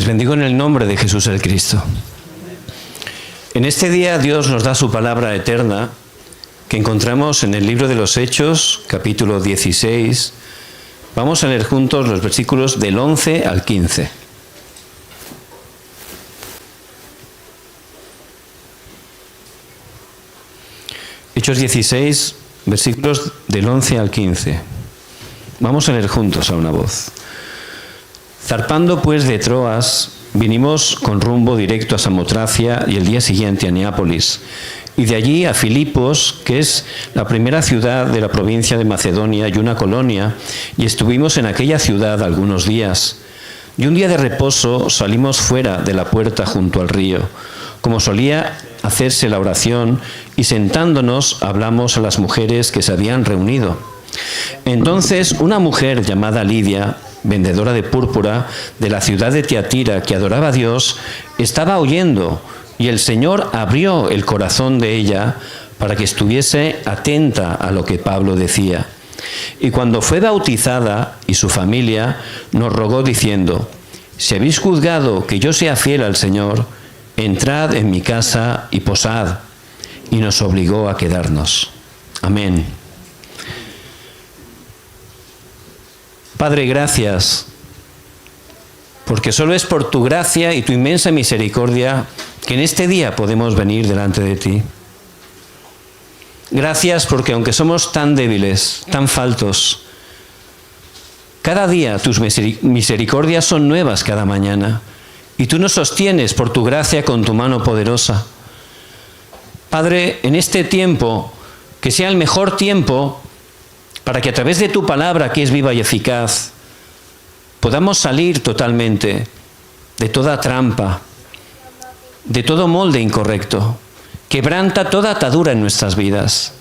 Les bendigo en el nombre de Jesús el Cristo. En este día Dios nos da su palabra eterna que encontramos en el libro de los Hechos, capítulo 16. Vamos a leer juntos los versículos del 11 al 15. Hechos 16, versículos del 11 al 15. Vamos a leer juntos a una voz. Zarpando pues de Troas, vinimos con rumbo directo a Samotracia y el día siguiente a Neápolis, y de allí a Filipos, que es la primera ciudad de la provincia de Macedonia y una colonia, y estuvimos en aquella ciudad algunos días. Y un día de reposo salimos fuera de la puerta junto al río, como solía hacerse la oración, y sentándonos hablamos a las mujeres que se habían reunido. Entonces una mujer llamada Lidia, vendedora de púrpura de la ciudad de Tiatira, que adoraba a Dios, estaba oyendo, y el Señor abrió el corazón de ella para que estuviese atenta a lo que Pablo decía. Y cuando fue bautizada y su familia, nos rogó diciendo: si habéis juzgado que yo sea fiel al Señor, entrad en mi casa y posad. Y nos obligó a quedarnos. Amén. Padre, gracias, porque solo es por tu gracia y tu inmensa misericordia que en este día podemos venir delante de ti. Gracias porque aunque somos tan débiles, tan faltos, cada día tus misericordias son nuevas cada mañana, y tú nos sostienes por tu gracia con tu mano poderosa. Padre, en este tiempo, que sea el mejor tiempo para que a través de tu palabra, que es viva y eficaz, podamos salir totalmente de toda trampa, de todo molde incorrecto. Quebranta toda atadura en nuestras vidas.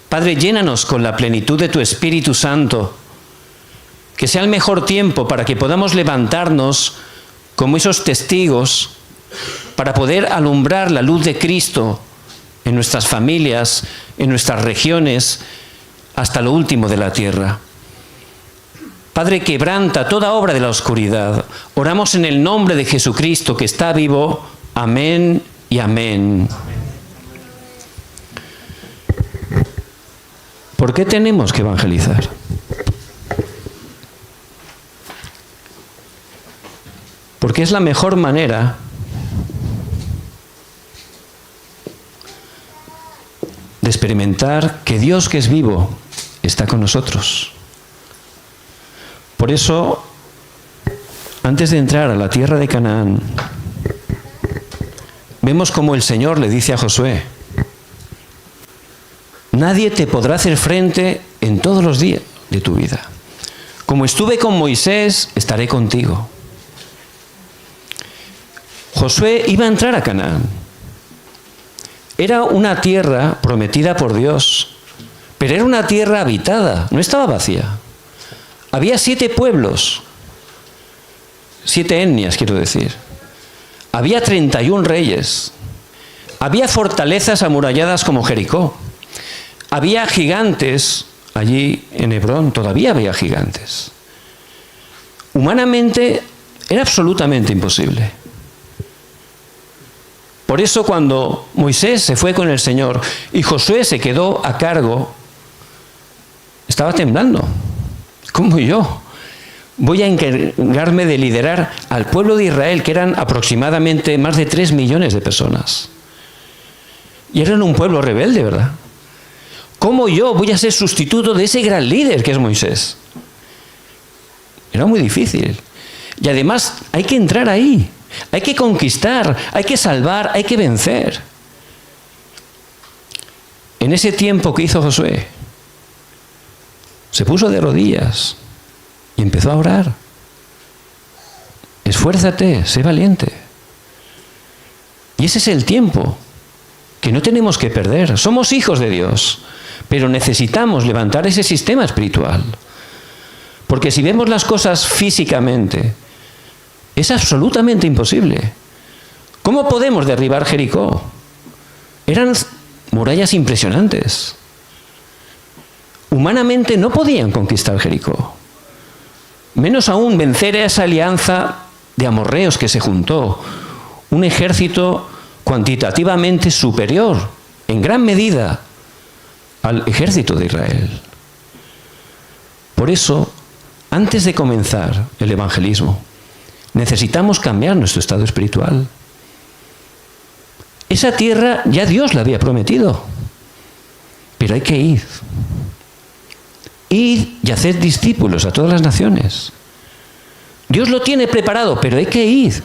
Padre, llénanos con la plenitud de tu Espíritu Santo, que sea el mejor tiempo para que podamos levantarnos como esos testigos, para poder alumbrar la luz de Cristo en nuestras familias, en nuestras regiones, hasta lo último de la tierra. Padre, quebranta toda obra de la oscuridad. Oramos en el nombre de Jesucristo, que está vivo. Amén y amén. ¿Por qué tenemos que evangelizar? Porque es la mejor manera de experimentar que Dios, que es vivo, está con nosotros. Por eso, antes de entrar a la tierra de Canaán, vemos como el Señor le dice a Josué: nadie te podrá hacer frente en todos los días de tu vida. Como estuve con Moisés, estaré contigo. Josué iba a entrar a Canaán. Era una tierra prometida por Dios, pero era una tierra habitada, no estaba vacía. Había 7 pueblos, 7 etnias, quiero decir. Había 31 reyes. Había fortalezas amuralladas como Jericó. Había gigantes allí en Hebrón, todavía había gigantes. Humanamente era absolutamente imposible. Por eso cuando Moisés se fue con el Señor y Josué se quedó a cargo, estaba temblando. ¿Cómo yo voy a encargarme de liderar al pueblo de Israel, que eran aproximadamente más de 3 millones de personas? Y eran un pueblo rebelde, ¿verdad? ¿Cómo yo voy a ser sustituto de ese gran líder que es Moisés? Era muy difícil. Y además hay que entrar ahí. Hay que conquistar, hay que salvar, hay que vencer. En ese tiempo que hizo Josué, se puso de rodillas y empezó a orar. Esfuérzate, sé valiente. Y ese es el tiempo que no tenemos que perder. Somos hijos de Dios, pero necesitamos levantar ese sistema espiritual. Porque si vemos las cosas físicamente, es absolutamente imposible. ¿Cómo podemos derribar Jericó? Eran murallas impresionantes. Humanamente no podían conquistar Jericó. Menos aún vencer esa alianza de amorreos que se juntó, un ejército cuantitativamente superior, en gran medida, al ejército de Israel. Por eso, antes de comenzar el evangelismo, necesitamos cambiar nuestro estado espiritual. Esa tierra ya Dios la había prometido, pero hay que ir. Id y hacer discípulos a todas las naciones. Dios lo tiene preparado, pero hay que ir.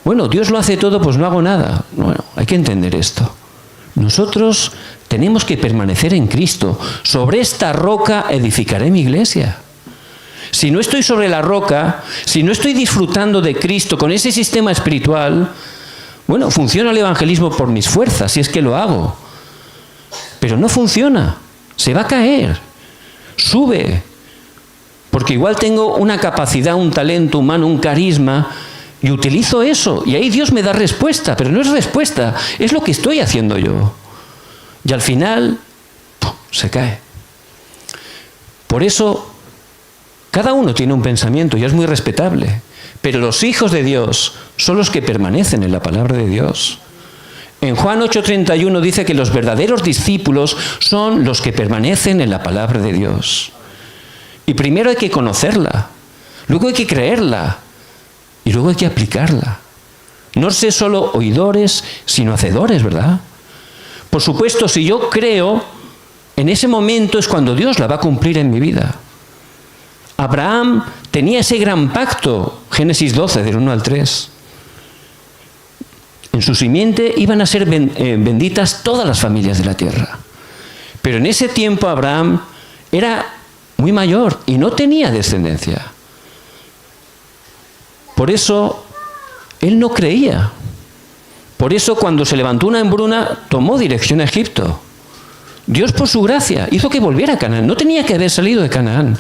Bueno, Dios lo hace todo, pues no hago nada. Bueno, hay que entender esto. Nosotros tenemos que permanecer en Cristo. Sobre esta roca edificaré mi iglesia. Si no estoy sobre la roca, si no estoy disfrutando de Cristo con ese sistema espiritual, bueno, funciona el evangelismo por mis fuerzas, si es que lo hago. Pero no funciona. Se va a caer. Sube. Porque igual tengo una capacidad, un talento humano, un carisma, y utilizo eso. Y ahí Dios me da respuesta. Pero no es respuesta. Es lo que estoy haciendo yo. Y al final, ¡pum!, se cae. Por eso, cada uno tiene un pensamiento y es muy respetable. Pero los hijos de Dios son los que permanecen en la palabra de Dios. En Juan 8:31 dice que los verdaderos discípulos son los que permanecen en la palabra de Dios. Y primero hay que conocerla, luego hay que creerla y luego hay que aplicarla. No ser solo oidores, sino hacedores, ¿verdad? Por supuesto, si yo creo, en ese momento es cuando Dios la va a cumplir en mi vida. Abraham tenía ese gran pacto, Génesis 12, del 1 al 3. En su simiente iban a ser benditas todas las familias de la tierra. Pero en ese tiempo Abraham era muy mayor y no tenía descendencia. Por eso él no creía. Por eso cuando se levantó una hambruna tomó dirección a Egipto. Dios por su gracia hizo que volviera a Canaán. No tenía que haber salido de Canaán.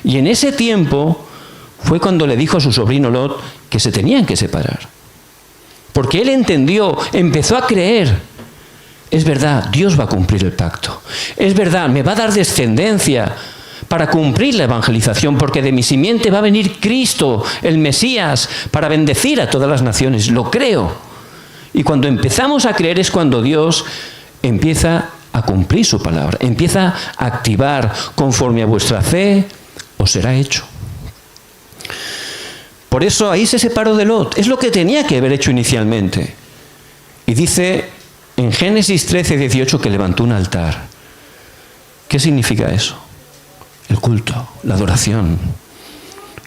Y en ese tiempo fue cuando le dijo a su sobrino Lot que se tenían que separar. Porque él entendió, empezó a creer. Es verdad, Dios va a cumplir el pacto. Es verdad, me va a dar descendencia para cumplir la evangelización, porque de mi simiente va a venir Cristo, el Mesías, para bendecir a todas las naciones. Lo creo. Y cuando empezamos a creer es cuando Dios empieza a cumplir su palabra, empieza a activar conforme a vuestra fe, os será hecho. Por eso ahí se separó de Lot. Es lo que tenía que haber hecho inicialmente. Y dice en Génesis 13:18 que levantó un altar. ¿Qué significa eso? El culto, la adoración.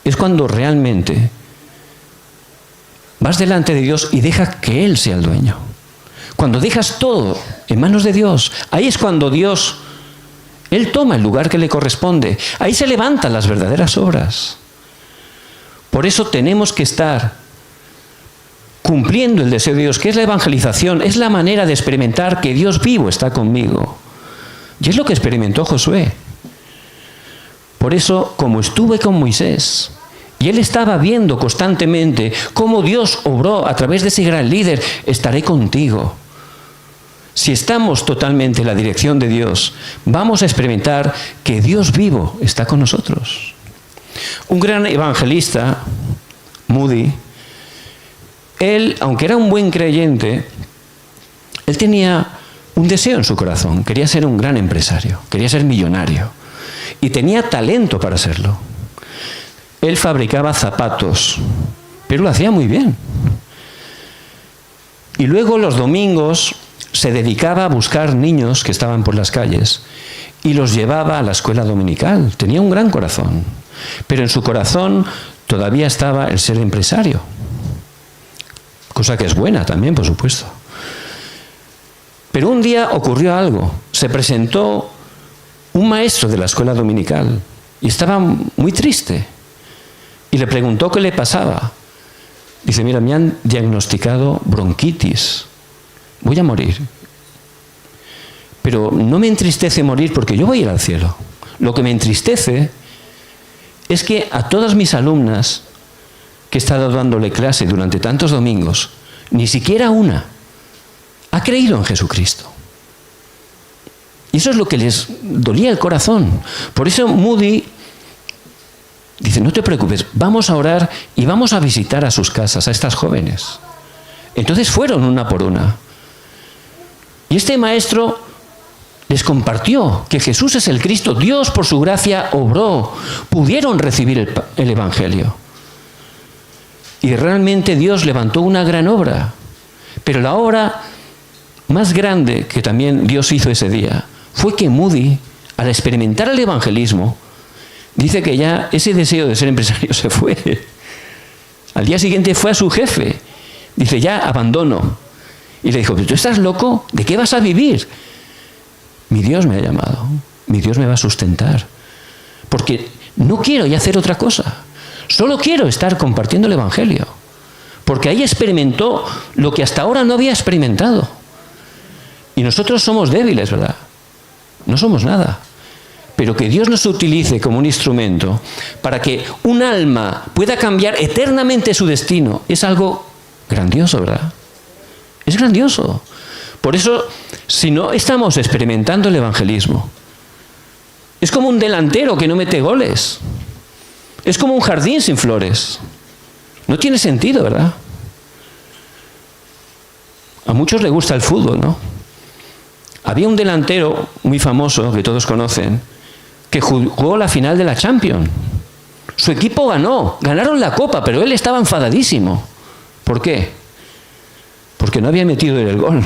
Es cuando realmente vas delante de Dios y dejas que Él sea el dueño. Cuando dejas todo en manos de Dios, ahí es cuando Dios, Él toma el lugar que le corresponde. Ahí se levantan las verdaderas obras. Por eso tenemos que estar cumpliendo el deseo de Dios, que es la evangelización, es la manera de experimentar que Dios vivo está conmigo. Y es lo que experimentó Josué. Por eso, como estuve con Moisés, y él estaba viendo constantemente cómo Dios obró a través de ese gran líder, estaré contigo. Si estamos totalmente en la dirección de Dios, vamos a experimentar que Dios vivo está con nosotros. Un gran evangelista, Moody, él, aunque era un buen creyente, él tenía un deseo en su corazón. Quería ser un gran empresario, quería ser millonario. Y tenía talento para serlo. Él fabricaba zapatos, pero lo hacía muy bien. Y luego los domingos se dedicaba a buscar niños que estaban por las calles y los llevaba a la escuela dominical. Tenía un gran corazón. Pero en su corazón todavía estaba el ser empresario. Cosa que es buena también, por supuesto. Pero un día ocurrió algo. Se presentó un maestro de la escuela dominical y estaba muy triste. Y le preguntó qué le pasaba. Dice, mira, me han diagnosticado bronquitis. Voy a morir. Pero no me entristece morir porque yo voy a ir al cielo. Lo que me entristece es que a todas mis alumnas que he estado dándole clase durante tantos domingos, ni siquiera una ha creído en Jesucristo. Y eso es lo que les dolía el corazón. Por eso Moody Dice, no te preocupes, vamos a orar y vamos a visitar a sus casas, a estas jóvenes. Entonces fueron una por una. Y este maestro les compartió que Jesús es el Cristo. Dios, por su gracia, obró. Pudieron recibir el Evangelio. Y realmente Dios levantó una gran obra. Pero la obra más grande que también Dios hizo ese día fue que Moody, al experimentar el evangelismo, dice que ya ese deseo de ser empresario se fue. Al día siguiente fue a su jefe. Dice, ya abandono. Y le dijo, ¿tú estás loco? ¿De qué vas a vivir? Mi Dios me ha llamado. Mi Dios me va a sustentar. Porque no quiero ya hacer otra cosa. Solo quiero estar compartiendo el Evangelio. Porque ahí experimentó lo que hasta ahora no había experimentado. Y nosotros somos débiles, ¿verdad? No somos nada. Pero que Dios nos utilice como un instrumento para que un alma pueda cambiar eternamente su destino es algo grandioso, ¿verdad? Es grandioso. Por eso, si no estamos experimentando el evangelismo, es como un delantero que no mete goles. Es como un jardín sin flores. No tiene sentido, ¿verdad? A muchos les gusta el fútbol, ¿no? Había un delantero muy famoso, que todos conocen, que jugó la final de la Champions. Su equipo ganó, ganaron la copa, pero él estaba enfadadísimo. ¿Por qué? Porque no había metido el gol.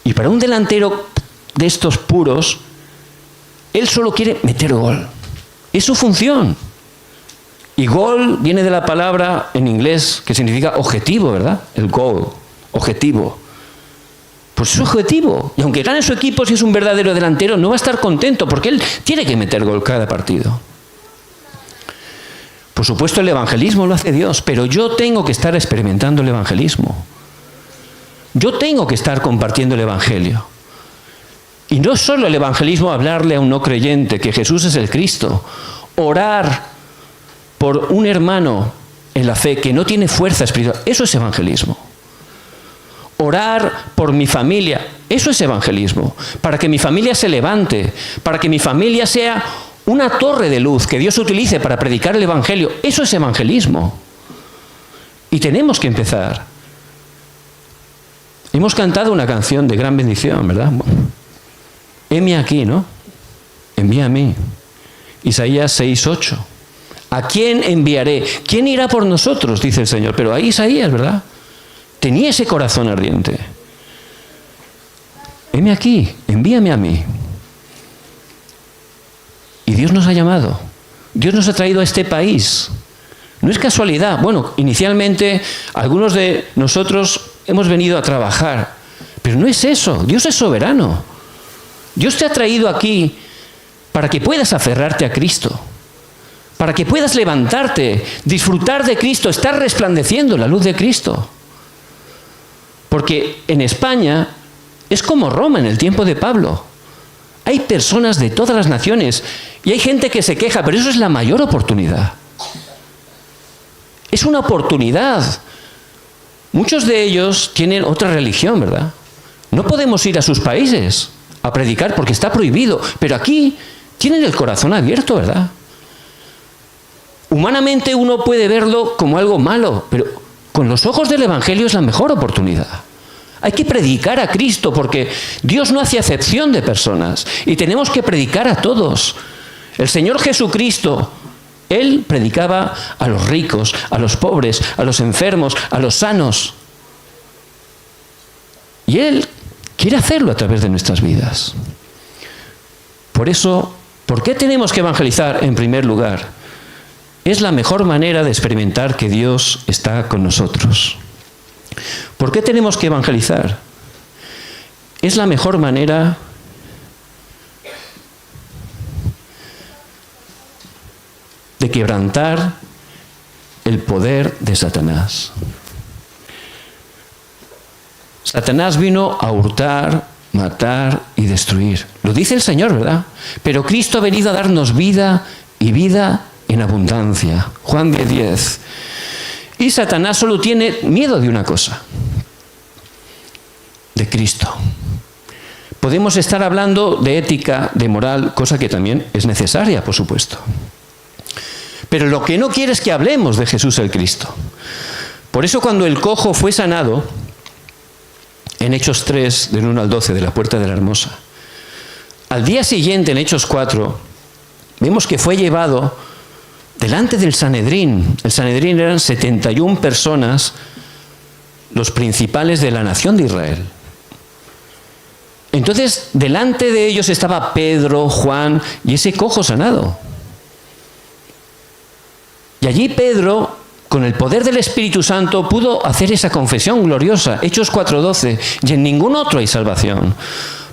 Y para un delantero de estos puros, él solo quiere meter gol. Es su función. Y gol viene de la palabra en inglés que significa objetivo, ¿verdad? El goal, objetivo. Pues es su objetivo. Y aunque gane su equipo, si es un verdadero delantero, no va a estar contento porque él tiene que meter gol cada partido. Por supuesto, el evangelismo lo hace Dios, pero yo tengo que estar experimentando el evangelismo. Yo tengo que estar compartiendo el evangelio. Y no solo el evangelismo hablarle a un no creyente que Jesús es el Cristo, orar por un hermano en la fe que no tiene fuerza espiritual, eso es evangelismo. Orar por mi familia, eso es evangelismo. Para que mi familia se levante, para que mi familia sea una torre de luz que Dios utilice para predicar el evangelio, eso es evangelismo. Y tenemos que empezar. Hemos cantado una canción de gran bendición, ¿verdad? Heme aquí, ¿no? Envía a mí. Isaías 6:8. ¿A quién enviaré? ¿Quién irá por nosotros? Dice el Señor. Pero ahí Isaías, ¿verdad? Tenía ese corazón ardiente. Heme aquí, envíame a mí. Y Dios nos ha llamado. Dios nos ha traído a este país. No es casualidad. Bueno, inicialmente algunos de nosotros hemos venido a trabajar. Pero no es eso. Dios es soberano. Dios te ha traído aquí para que puedas aferrarte a Cristo. Para que puedas levantarte, disfrutar de Cristo, estar resplandeciendo la luz de Cristo. Porque en España es como Roma en el tiempo de Pablo. Hay personas de todas las naciones y hay gente que se queja, pero eso es la mayor oportunidad. Es una oportunidad. Muchos de ellos tienen otra religión, ¿verdad? No podemos ir a sus países a predicar porque está prohibido, pero aquí tienen el corazón abierto, ¿verdad? Humanamente uno puede verlo como algo malo, pero con los ojos del Evangelio es la mejor oportunidad. Hay que predicar a Cristo porque Dios no hace acepción de personas y tenemos que predicar a todos. El Señor Jesucristo, Él predicaba a los ricos, a los pobres, a los enfermos, a los sanos. Y Él quiere hacerlo a través de nuestras vidas. Por eso, ¿por qué tenemos que evangelizar en primer lugar? Es la mejor manera de experimentar que Dios está con nosotros. ¿Por qué tenemos que evangelizar? Es la mejor manera de quebrantar el poder de Satanás. Satanás vino a hurtar, matar y destruir. Lo dice el Señor, ¿verdad? Pero Cristo ha venido a darnos vida y vida en abundancia. Juan 10:10. Y Satanás solo tiene miedo de una cosa: de Cristo. Podemos estar hablando de ética, de moral, cosa que también es necesaria, por supuesto. Pero lo que no quiere es que hablemos de Jesús el Cristo. Por eso cuando el cojo fue sanado, en Hechos 3, del 1 al 12, de la Puerta de la Hermosa, al día siguiente, en Hechos 4, vemos que fue llevado delante del Sanedrín. El Sanedrín eran 71 personas, los principales de la nación de Israel. Entonces, delante de ellos estaba Pedro, Juan y ese cojo sanado. Y allí Pedro, con el poder del Espíritu Santo, pudo hacer esa confesión gloriosa, Hechos 4:12, y en ningún otro hay salvación,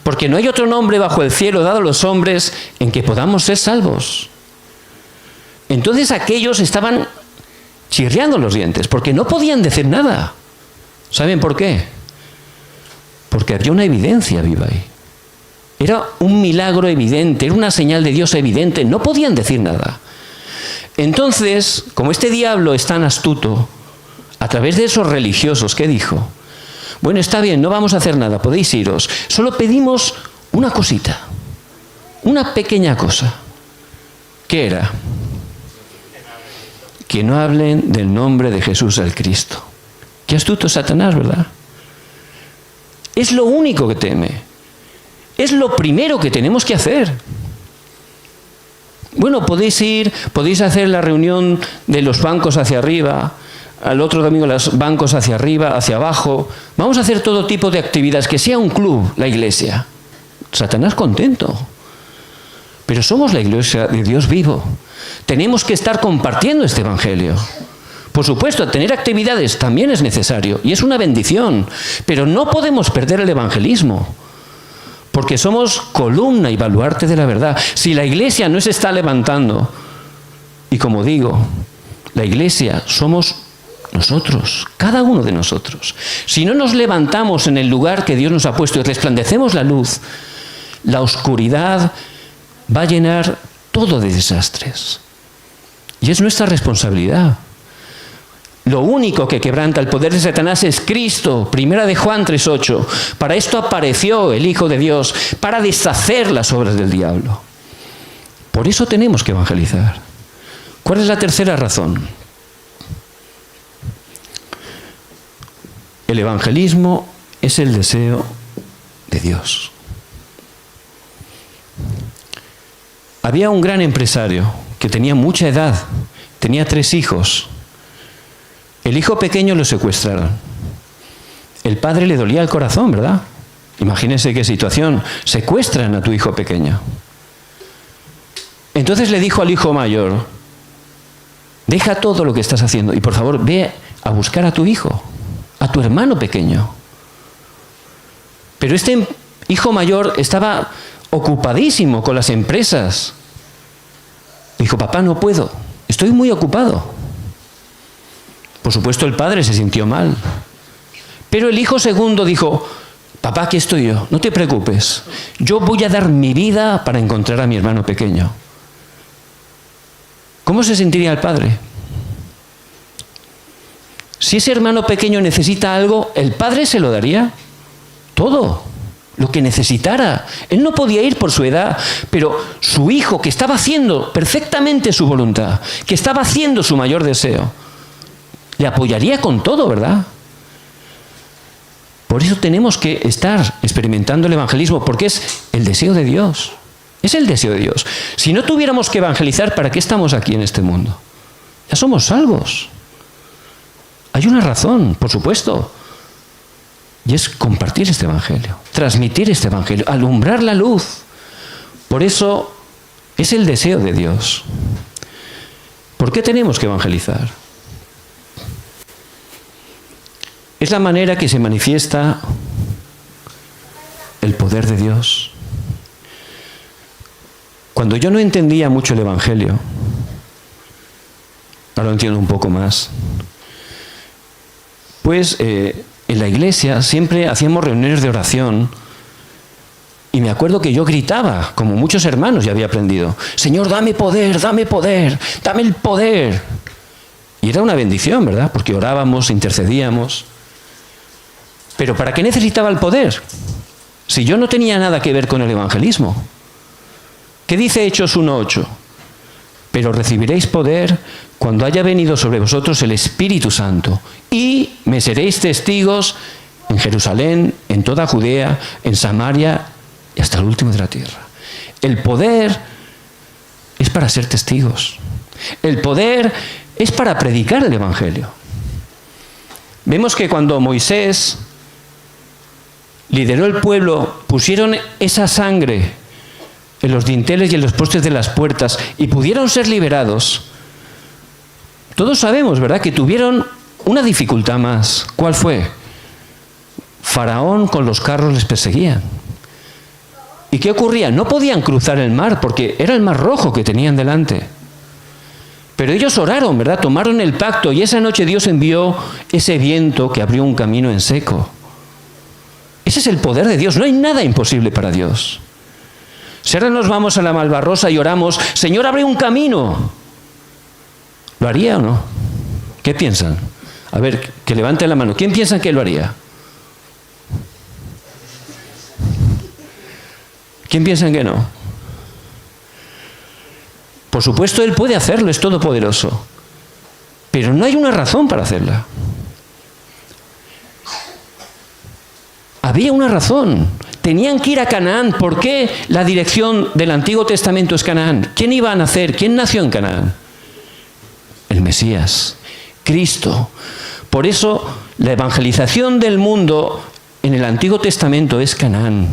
porque no hay otro nombre bajo el cielo dado a los hombres en que podamos ser salvos. Entonces aquellos estaban chirriando los dientes, porque no podían decir nada. ¿Saben por qué? Porque había una evidencia viva ahí. Era un milagro evidente, era una señal de Dios evidente, no podían decir nada. Entonces, como este diablo es tan astuto, a través de esos religiosos, ¿qué dijo? Bueno, está bien, no vamos a hacer nada, podéis iros. Solo pedimos una cosita, una pequeña cosa. ¿Qué era? Que no hablen del nombre de Jesús el Cristo. Qué astuto es Satanás, ¿verdad? Es lo único que teme. Es lo primero que tenemos que hacer. Bueno, podéis hacer la reunión de los bancos hacia arriba, al otro domingo los bancos hacia arriba, hacia abajo. Vamos a hacer todo tipo de actividades, que sea un club, la iglesia. Satanás contento. Pero somos la iglesia de Dios vivo. Tenemos que estar compartiendo este evangelio. Por supuesto, tener actividades también es necesario y es una bendición, pero no podemos perder el evangelismo, porque somos columna y baluarte de la verdad. Si la iglesia no se está levantando, y como digo, la iglesia somos nosotros, cada uno de nosotros. Si no nos levantamos en el lugar que Dios nos ha puesto y resplandecemos la luz, la oscuridad va a llenar todo de desastres. Y es nuestra responsabilidad. Lo único que quebranta el poder de Satanás es Cristo. Primera de Juan 3:8. Para esto apareció el Hijo de Dios, para deshacer las obras del diablo. Por eso tenemos que evangelizar. ¿Cuál es la tercera razón? El evangelismo es el deseo de Dios. Había un gran empresario que tenía mucha edad, tenía 3 hijos. El hijo pequeño lo secuestraron. El padre le dolía el corazón, ¿verdad? Imagínense qué situación. Secuestran a tu hijo pequeño. Entonces le dijo al hijo mayor: deja todo lo que estás haciendo y por favor ve a buscar a tu hijo, a tu hermano pequeño. Pero este hijo mayor estaba ocupadísimo con las empresas. Dijo: papá, no puedo, estoy muy ocupado. Por supuesto, el padre se sintió mal. Pero el hijo segundo dijo: papá, aquí estoy yo, no te preocupes. Yo voy a dar mi vida para encontrar a mi hermano pequeño. ¿Cómo se sentiría el padre? Si ese hermano pequeño necesita algo, el padre se lo daría todo, lo que necesitara. Él no podía ir por su edad, pero su hijo, que estaba haciendo perfectamente su voluntad, que estaba haciendo su mayor deseo, le apoyaría con todo, ¿verdad? Por eso tenemos que estar experimentando el evangelismo, porque es el deseo de Dios. Es el deseo de Dios. Si no tuviéramos que evangelizar, ¿para qué estamos aquí en este mundo? Ya somos salvos. Hay una razón, por supuesto, y es compartir este evangelio, transmitir este evangelio, alumbrar la luz. Por eso es el deseo de Dios. ¿Por qué tenemos que evangelizar? Es la manera que se manifiesta el poder de Dios. Cuando yo no entendía mucho el evangelio, ahora lo entiendo un poco más, pues en la iglesia siempre hacíamos reuniones de oración y me acuerdo que yo gritaba, como muchos hermanos ya había aprendido: Señor, dame poder, dame el poder. Y era una bendición, ¿verdad? Porque orábamos, intercedíamos. Pero ¿para qué necesitaba el poder? Si yo no tenía nada que ver con el evangelismo. ¿Qué dice Hechos 1:8? pero recibiréis poder cuando haya venido sobre vosotros el Espíritu Santo, y me seréis testigos en Jerusalén, en toda Judea, en Samaria y hasta el último de la tierra. El poder es para ser testigos. El poder es para predicar el Evangelio. Vemos que cuando Moisés lideró el pueblo, pusieron esa sangre en los dinteles y en los postes de las puertas y pudieron ser liberados. Todos sabemos, ¿verdad?, que tuvieron una dificultad más. ¿Cuál fue? Faraón con los carros les perseguían. ¿Y qué ocurría? No podían cruzar el mar porque era el mar Rojo que tenían delante. Pero ellos oraron, ¿verdad? Tomaron el pacto y esa noche Dios envió ese viento que abrió un camino en seco. Ese es el poder de Dios. No hay nada imposible para Dios. Si ahora nos vamos a la Malvarrosa y oramos, Señor, abre un camino, ¿lo haría o no? ¿Qué piensan? A ver, que levante la mano. ¿Quién piensa que lo haría? ¿Quién piensa que no? Por supuesto, Él puede hacerlo, es todopoderoso. Pero no hay una razón para hacerla. Había una razón. Tenían que ir a Canaán. ¿Por qué la dirección del Antiguo Testamento es Canaán? ¿Quién iba a nacer? ¿Quién nació en Canaán? El Mesías, Cristo. Por eso la evangelización del mundo en el Antiguo Testamento es Canaán.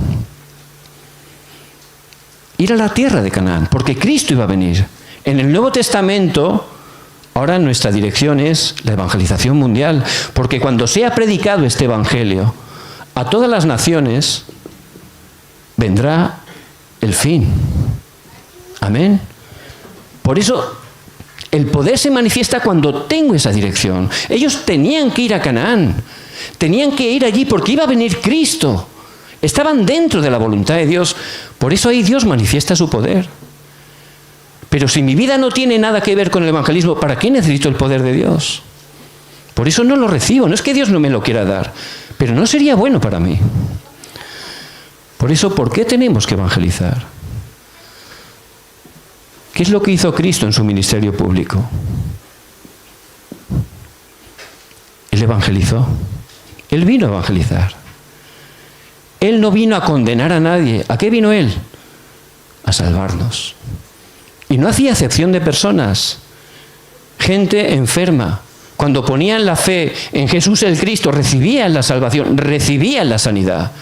Ir a la tierra de Canaán, porque Cristo iba a venir. En el Nuevo Testamento, ahora nuestra dirección es la evangelización mundial, porque cuando sea predicado este evangelio a todas las naciones, vendrá el fin. Amén. Por eso el poder se manifiesta cuando tengo esa dirección. Ellos tenían que ir a Canaán, tenían que ir allí porque iba a venir Cristo. Estaban dentro de la voluntad de Dios. Por eso ahí Dios manifiesta su poder. Pero si mi vida no tiene nada que ver con el evangelismo, ¿para qué necesito el poder de Dios? Por eso no lo recibo. No es que Dios no me lo quiera dar, pero no sería bueno para mí. Por eso, ¿por qué tenemos que evangelizar? ¿Qué es lo que hizo Cristo en su ministerio público? Él evangelizó. Él vino a evangelizar. Él no vino a condenar a nadie. ¿A qué vino Él? A salvarnos. Y no hacía acepción de personas. Gente enferma. Cuando ponían la fe en Jesús el Cristo, recibían la salvación, recibían la sanidad.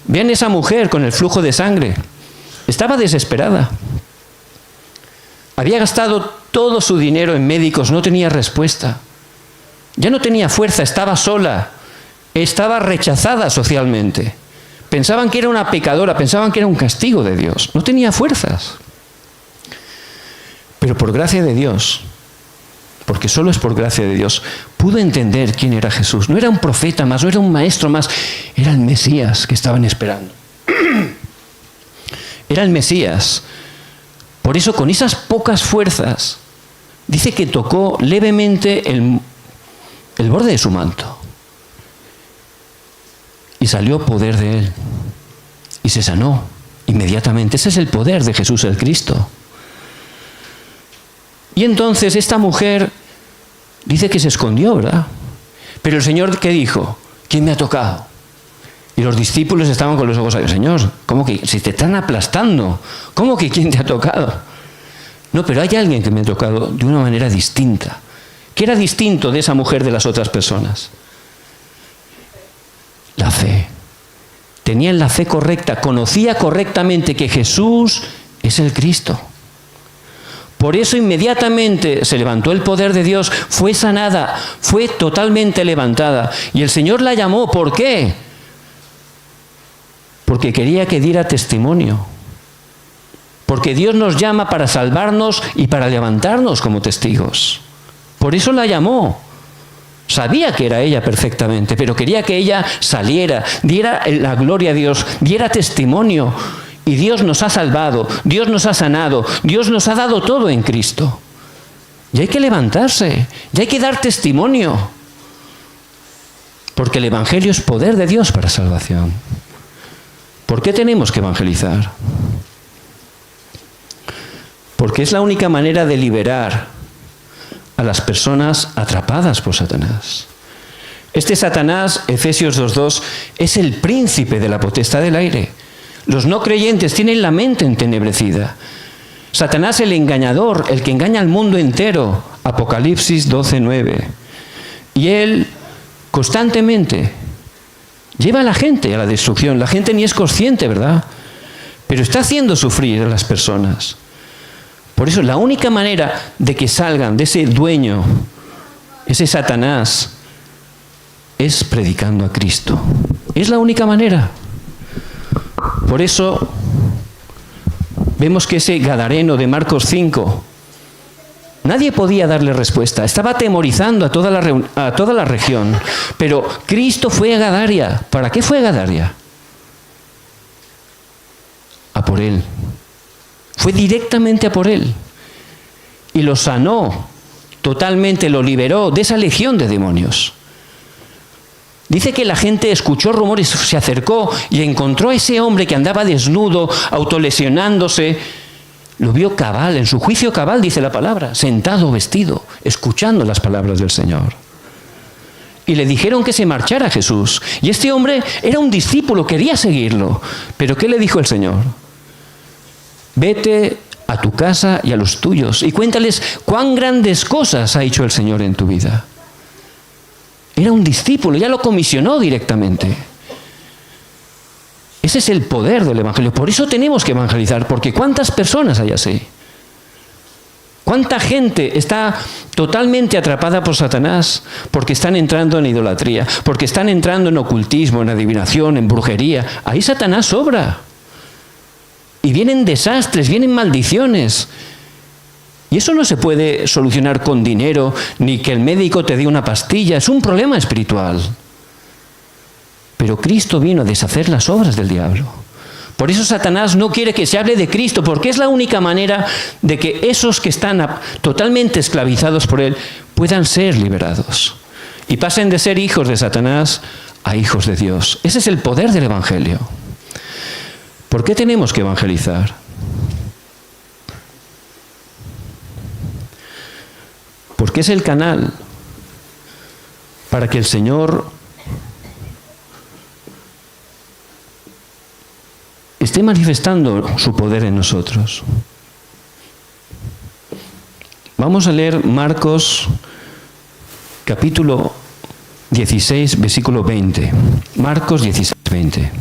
Vean esa mujer con el flujo de sangre. Estaba desesperada. Había gastado todo su dinero en médicos, no tenía respuesta. Ya no tenía fuerza, estaba sola. Estaba rechazada socialmente. Pensaban que era una pecadora, pensaban que era un castigo de Dios. No tenía fuerzas. Pero por gracia de Dios, porque solo es por gracia de Dios, pudo entender quién era Jesús. No era un profeta más, no era un maestro más, era el Mesías que estaban esperando. Era el Mesías. Por eso, con esas pocas fuerzas, dice que tocó levemente el borde de su manto. Y salió poder de él. Y se sanó inmediatamente. Ese es el poder de Jesús el Cristo. Y entonces esta mujer dice que se escondió, ¿verdad? Pero el Señor, ¿qué dijo? ¿Quién me ha tocado? Y los discípulos estaban con los ojos abiertos. Señor, ¿cómo que si te están aplastando? ¿Cómo que quién te ha tocado? No, pero hay alguien que me ha tocado de una manera distinta. ¿Qué era distinto de esa mujer de las otras personas? La fe. Tenían la fe correcta, conocía correctamente que Jesús es el Cristo. Por eso inmediatamente se levantó el poder de Dios, fue sanada, fue totalmente levantada. Y el Señor la llamó, ¿por qué? Porque quería que diera testimonio. Porque Dios nos llama para salvarnos y para levantarnos como testigos. Por eso la llamó. Sabía que era ella perfectamente, pero quería que ella saliera, diera la gloria a Dios, diera testimonio. Y Dios nos ha salvado, Dios nos ha sanado, Dios nos ha dado todo en Cristo. Y hay que levantarse, y hay que dar testimonio. Porque el Evangelio es poder de Dios para salvación. ¿Por qué tenemos que evangelizar? Porque es la única manera de liberar a las personas atrapadas por Satanás. Este Satanás, Efesios 2:2, es el príncipe de la potestad del aire. Los no creyentes tienen la mente entenebrecida. Satanás, el engañador, el que engaña al mundo entero, Apocalipsis 12:9. Y él constantemente lleva a la gente a la destrucción. La gente ni es consciente, ¿verdad? Pero está haciendo sufrir a las personas. Por eso la única manera de que salgan de ese dueño, ese Satanás, es predicando a Cristo. Es la única manera. Por eso vemos que ese gadareno de Marcos 5, nadie podía darle respuesta. Estaba atemorizando a toda la región. Pero Cristo fue a Gadaria. ¿Para qué fue a Gadaria? A por él. Fue directamente a por él. Y lo sanó. Totalmente lo liberó de esa legión de demonios. Dice que la gente escuchó rumores, se acercó y encontró a ese hombre que andaba desnudo, autolesionándose. Lo vio cabal, en su juicio cabal, dice la palabra, sentado, vestido, escuchando las palabras del Señor. Y le dijeron que se marchara a Jesús. Y este hombre era un discípulo, quería seguirlo. Pero ¿qué le dijo el Señor? Vete a tu casa y a los tuyos y cuéntales cuán grandes cosas ha hecho el Señor en tu vida. Era un discípulo, ya lo comisionó directamente. Ese es el poder del Evangelio. Por eso tenemos que evangelizar, porque ¿cuántas personas hay así? ¿Cuánta gente está totalmente atrapada por Satanás? Porque están entrando en idolatría, porque están entrando en ocultismo, en adivinación, en brujería. Ahí Satanás sobra. Y vienen desastres, vienen maldiciones. Y eso no se puede solucionar con dinero, ni que el médico te dé una pastilla. Es un problema espiritual. Pero Cristo vino a deshacer las obras del diablo. Por eso Satanás no quiere que se hable de Cristo, porque es la única manera de que esos que están totalmente esclavizados por él puedan ser liberados. Y pasen de ser hijos de Satanás a hijos de Dios. Ese es el poder del Evangelio. ¿Por qué tenemos que evangelizar? Porque es el canal para que el Señor esté manifestando su poder en nosotros. Vamos a leer Marcos capítulo 16, versículo 20. Marcos 16, 20.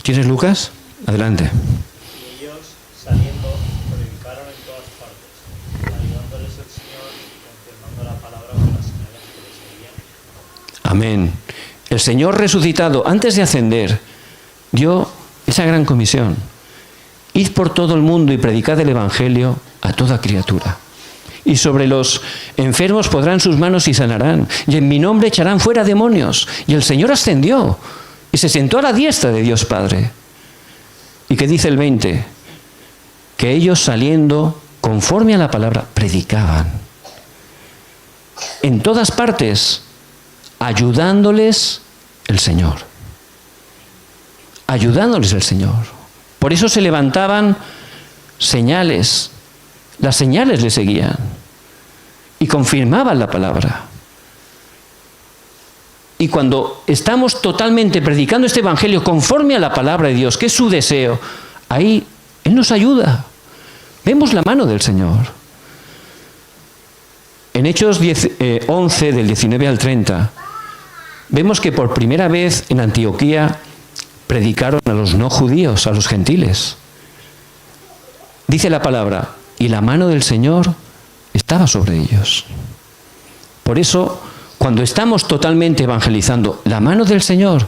¿Tienes Lucas? Adelante. Y ellos, saliendo, predicaron en todas partes, ayudándoles el Señor y confirmando la palabra con las señales que les seguían. Amén. El Señor resucitado, antes de ascender, dio esa gran comisión. Id por todo el mundo y predicad el Evangelio a toda criatura. Y sobre los enfermos podrán sus manos y sanarán. Y en mi nombre echarán fuera demonios. Y el Señor ascendió y se sentó a la diestra de Dios Padre. ¿Y qué dice el 20? Que ellos saliendo, conforme a la palabra, predicaban. En todas partes, ayudándoles el Señor. Ayudándoles el Señor. Por eso se levantaban señales. Las señales le seguían. Y confirmaban la palabra. Y cuando estamos totalmente predicando este Evangelio conforme a la palabra de Dios, que es su deseo, ahí Él nos ayuda. Vemos la mano del Señor. En Hechos 11, del 19 al 30, vemos que por primera vez en Antioquía predicaron a los no judíos, a los gentiles. Dice la palabra, y la mano del Señor estaba sobre ellos. Por eso, cuando estamos totalmente evangelizando, la mano del Señor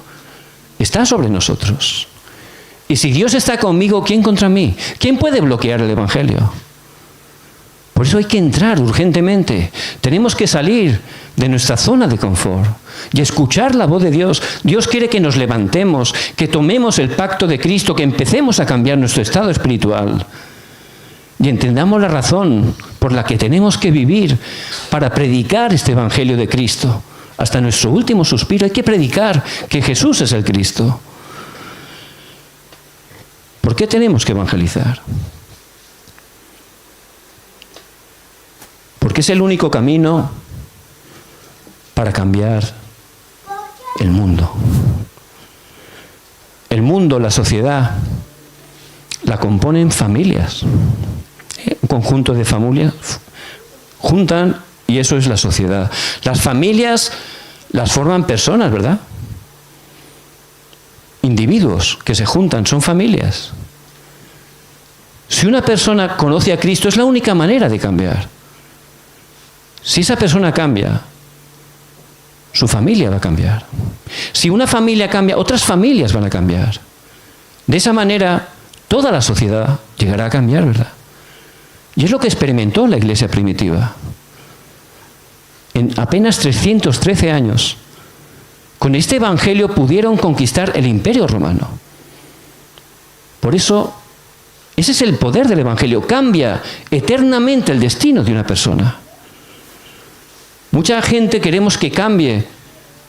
está sobre nosotros. Y si Dios está conmigo, ¿quién contra mí? ¿Quién puede bloquear el Evangelio? Por eso hay que entrar urgentemente. Tenemos que salir de nuestra zona de confort y escuchar la voz de Dios. Dios quiere que nos levantemos, que tomemos el pacto de Cristo, que empecemos a cambiar nuestro estado espiritual y entendamos la razón por la que tenemos que vivir para predicar este Evangelio de Cristo hasta nuestro último suspiro hay que predicar que Jesús es el Cristo. ¿Por qué tenemos que evangelizar? Porque es el único camino para cambiar el mundo. El mundo, la sociedad, la componen familias. Un conjunto de familias juntan y eso es la sociedad. Las familias las forman personas, ¿verdad? Individuos que se juntan, son familias. Si una persona conoce a Cristo, es la única manera de cambiar. Si esa persona cambia, su familia va a cambiar. Si una familia cambia, otras familias van a cambiar. De esa manera, toda la sociedad llegará a cambiar, ¿verdad? Y es lo que experimentó la iglesia primitiva. En apenas 313 años, con este evangelio pudieron conquistar el imperio romano. Por eso, ese es el poder del evangelio. Cambia eternamente el destino de una persona. Mucha gente queremos que cambie.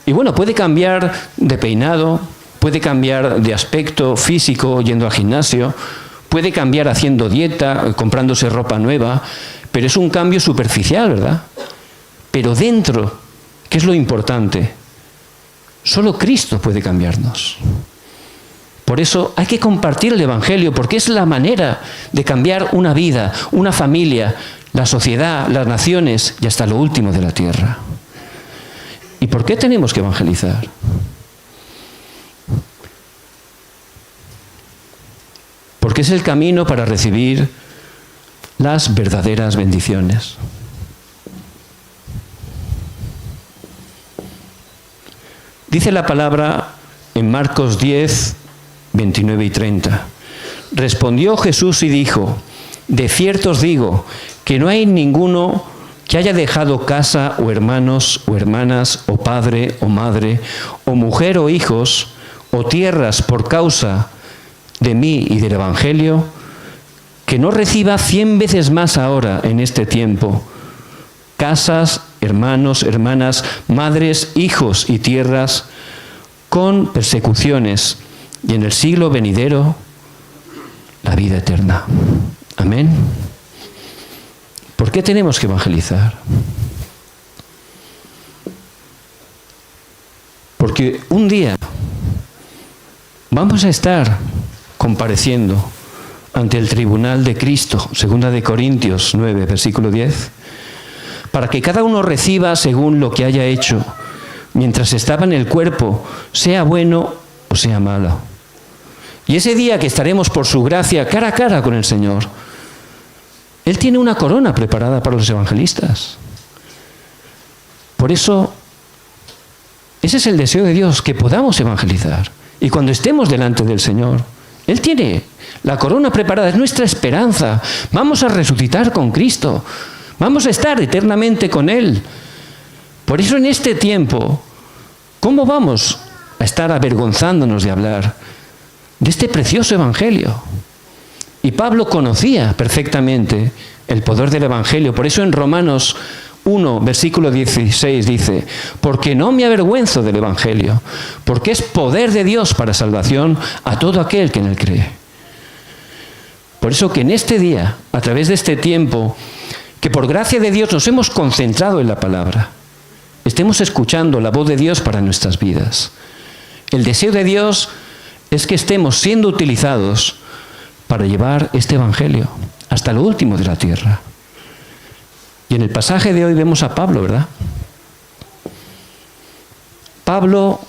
Y bueno, puede cambiar de peinado, puede cambiar de aspecto físico yendo al gimnasio, puede cambiar haciendo dieta, comprándose ropa nueva, pero es un cambio superficial, ¿verdad? Pero dentro, ¿qué es lo importante? Solo Cristo puede cambiarnos. Por eso hay que compartir el evangelio, porque es la manera de cambiar una vida, una familia, la sociedad, las naciones y hasta lo último de la tierra. ¿Y por qué tenemos que evangelizar? Porque es el camino para recibir las verdaderas bendiciones. Dice la palabra en Marcos 10, 29 y 30. Respondió Jesús y dijo: de cierto os digo que no hay ninguno que haya dejado casa o hermanos o hermanas o padre o madre o mujer o hijos o tierras por causa de mí y del Evangelio, que no reciba 100 veces más ahora en este tiempo casas, hermanos, hermanas, madres, hijos y tierras, con persecuciones, y en el siglo venidero la vida eterna. Amén. ¿Por qué tenemos que evangelizar? Porque un día vamos a estar compareciendo ante el tribunal de Cristo, 2 Corintios 9, versículo 10, para que cada uno reciba según lo que haya hecho, mientras estaba en el cuerpo, sea bueno o sea malo. Y ese día que estaremos por su gracia cara a cara con el Señor, Él tiene una corona preparada para los evangelistas. Por eso, ese es el deseo de Dios, que podamos evangelizar. Y cuando estemos delante del Señor, Él tiene la corona preparada, es nuestra esperanza. Vamos a resucitar con Cristo. Vamos a estar eternamente con Él. Por eso en este tiempo, ¿cómo vamos a estar avergonzándonos de hablar de este precioso evangelio? Y Pablo conocía perfectamente el poder del evangelio. Por eso en Romanos 1, versículo 16 dice: porque no me avergüenzo del evangelio, porque es poder de Dios para salvación a todo aquel que en él cree. Por eso que en este día, a través de este tiempo, que por gracia de Dios nos hemos concentrado en la palabra, estemos escuchando la voz de Dios para nuestras vidas. El deseo de Dios es que estemos siendo utilizados para llevar este evangelio hasta lo último de la tierra. Y en el pasaje de hoy vemos a Pablo, ¿verdad? Pablo,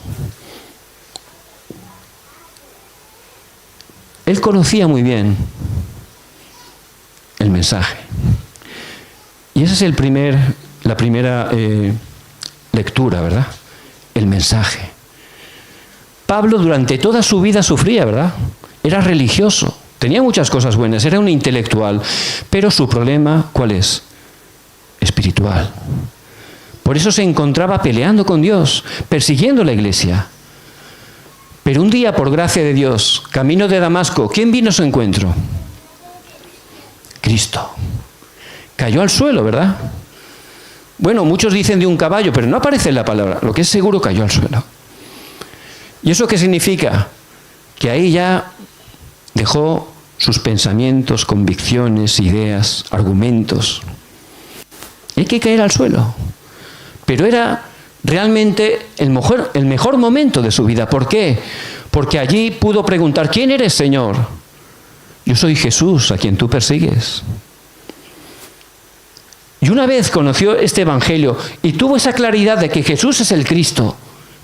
él conocía muy bien el mensaje. Y esa es la primera lectura, ¿verdad? El mensaje. Pablo durante toda su vida sufría, ¿verdad? Era religioso, tenía muchas cosas buenas, era un intelectual, pero su problema, ¿cuál es? Espiritual. Por eso se encontraba peleando con Dios, persiguiendo la iglesia. Pero un día, por gracia de Dios, camino de Damasco, ¿quién vino a su encuentro? Cristo. Cayó al suelo, ¿verdad? Bueno, muchos dicen de un caballo, pero no aparece en la palabra. Lo que es seguro cayó al suelo. ¿Y eso qué significa? Que ahí ya dejó sus pensamientos, convicciones, ideas, argumentos. Hay que caer al suelo. Pero era realmente el mejor momento de su vida. ¿Por qué? Porque allí pudo preguntar, ¿quién eres, Señor? Yo soy Jesús, a quien tú persigues. Y una vez conoció este evangelio y tuvo esa claridad de que Jesús es el Cristo,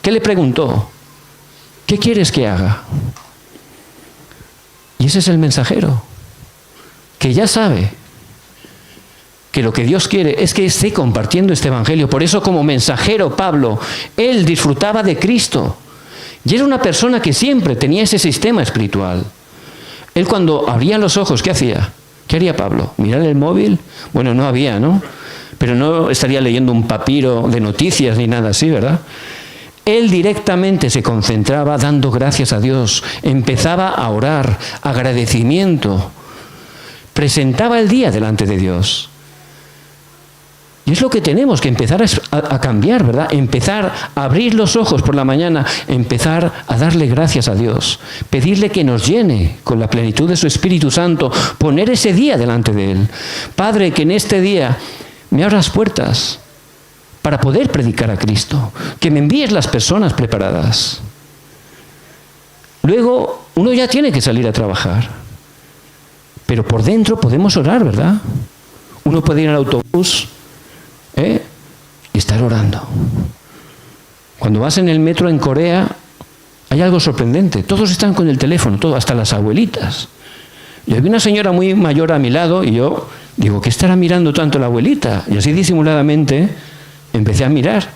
¿qué le preguntó? ¿Qué quieres que haga? Y ese es el mensajero, que ya sabe que lo que Dios quiere es que esté compartiendo este evangelio. Por eso, como mensajero, Pablo, él disfrutaba de Cristo. Y era una persona que siempre tenía ese sistema espiritual. Él, cuando abría los ojos, ¿qué hacía? ¿Qué haría Pablo? ¿Mirar el móvil? Bueno, no había, ¿no? Pero no estaría leyendo un papiro de noticias ni nada así, ¿verdad? Él directamente se concentraba dando gracias a Dios. Empezaba a orar, agradecimiento. Presentaba el día delante de Dios. Y es lo que tenemos que empezar a cambiar, ¿verdad? Empezar a abrir los ojos por la mañana, empezar a darle gracias a Dios, pedirle que nos llene con la plenitud de su Espíritu Santo, poner ese día delante de Él. Padre, que en este día me abras puertas para poder predicar a Cristo, que me envíes las personas preparadas. Luego, uno ya tiene que salir a trabajar, pero por dentro podemos orar, ¿verdad? Uno puede ir al autobús, y estar orando. Cuando vas en el metro en Corea, hay algo sorprendente. Todos están con el teléfono, todos, hasta las abuelitas. Y había una señora muy mayor a mi lado y yo digo, ¿qué estará mirando tanto la abuelita? Y así disimuladamente empecé a mirar.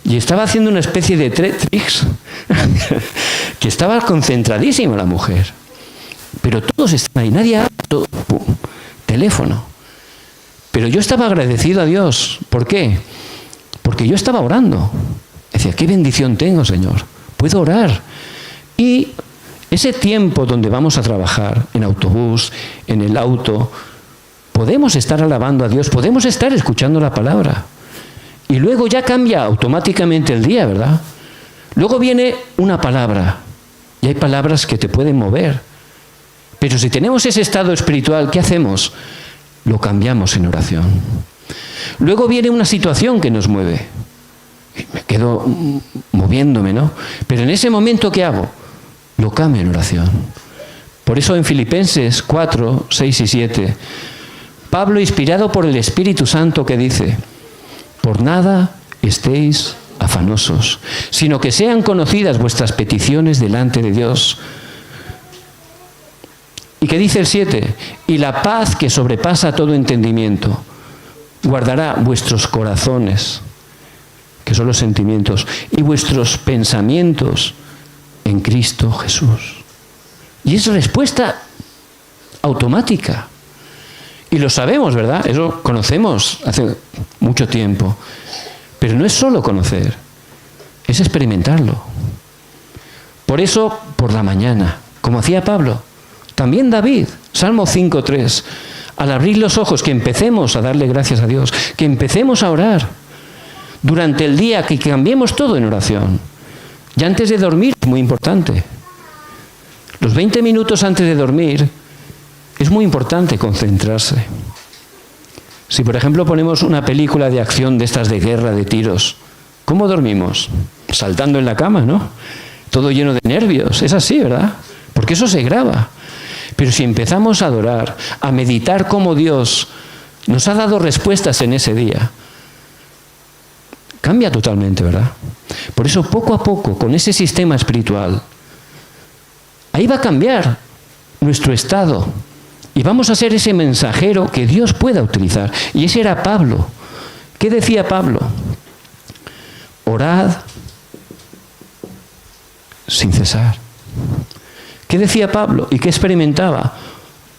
Y estaba haciendo una especie de tricks que estaba concentradísima la mujer. Pero todos están ahí, nadie habla, todo, pum, teléfono. Pero yo estaba agradecido a Dios. ¿Por qué? Porque yo estaba orando. Decía, qué bendición tengo, Señor. Puedo orar. Y ese tiempo donde vamos a trabajar, en autobús, en el auto, podemos estar alabando a Dios, podemos estar escuchando la palabra. Y luego ya cambia automáticamente el día, ¿verdad? Luego viene una palabra. Y hay palabras que te pueden mover. Pero si tenemos ese estado espiritual, ¿qué hacemos? Lo cambiamos en oración. Luego viene una situación que nos mueve. Me quedo moviéndome, ¿no? Pero en ese momento, ¿qué hago? Lo cambio en oración. Por eso en Filipenses 4, 6 y 7, Pablo, inspirado por el Espíritu Santo, que dice, por nada estéis afanosos, sino que sean conocidas vuestras peticiones delante de Dios. ¿Y qué dice el 7? Y la paz que sobrepasa todo entendimiento guardará vuestros corazones, que son los sentimientos, y vuestros pensamientos en Cristo Jesús. Y es respuesta automática. Y lo sabemos, ¿verdad? Eso conocemos hace mucho tiempo. Pero no es solo conocer, es experimentarlo. Por eso, por la mañana, como hacía Pablo, también David, Salmo 5:3, al abrir los ojos, que empecemos a darle gracias a Dios, que empecemos a orar durante el día, que cambiemos todo en oración. Y antes de dormir es muy importante. Los 20 minutos antes de dormir es muy importante concentrarse. Si, por ejemplo, ponemos una película de acción de estas de guerra, de tiros, ¿cómo dormimos? Saltando en la cama, ¿no? Todo lleno de nervios. Es así, ¿verdad? Porque eso se graba. Pero si empezamos a adorar, a meditar cómo Dios nos ha dado respuestas en ese día, cambia totalmente, ¿verdad? Por eso, poco a poco, con ese sistema espiritual, ahí va a cambiar nuestro estado. Y vamos a ser ese mensajero que Dios pueda utilizar. Y ese era Pablo. ¿Qué decía Pablo? Orad sin cesar. ¿Qué decía Pablo? ¿Y qué experimentaba?